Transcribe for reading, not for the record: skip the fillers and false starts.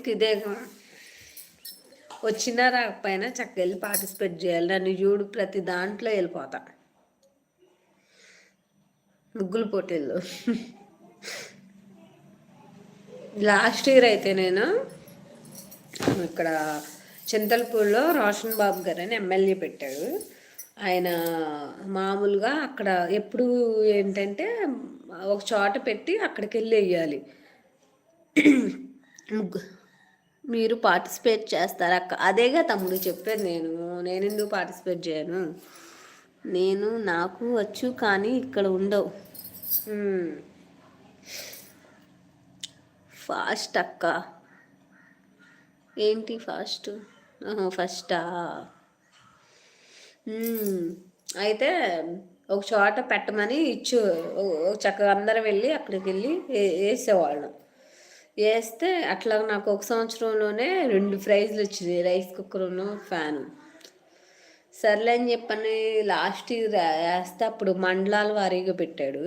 స్కూల్కి ఇదే వచ్చినా రాకపోయినా చక్కగా వెళ్ళి పార్టిసిపేట్ చేయాలి. నన్ను చూడు ప్రతి దాంట్లో వెళ్ళిపోతా. ముగ్గులు పోటీల్లో లాస్ట్ ఇయర్ అయితే నేను ఇక్కడ చింతలపూడిలో రోషన్ బాబు గారు అని ఎమ్మెల్యే పెట్టాడు. ఆయన మామూలుగా అక్కడ ఎప్పుడు ఏంటంటే ఒక చోట పెట్టి అక్కడికి వెళ్ళి వేయాలి. ముగ్గు మీరు పార్టిసిపేట్ చేస్తారా అక్క? అదేగా తమ్ముడు చెప్పేది. నేను ఎందుకు పార్టిసిపేట్ చేయను? నాకు వచ్చు కానీ ఇక్కడ ఉండవు. ఫాస్ట్ అక్క ఏంటి ఫాస్ట్? ఫస్టా? అయితే ఒక చోట పెట్టమని చక్కగా అందరం వెళ్ళి అక్కడికి వెళ్ళి వేసేవాళ్ళం. వేస్తే అట్లా నాకు ఒక సంవత్సరంలోనే 2 ప్రైజ్లు వచ్చినాయి, రైస్ కుక్కరును ఫ్యాను. సర్లే అని చెప్పని లాస్ట్ ఇయర్ వేస్తే అప్పుడు మండలాల వారీగా పెట్టాడు.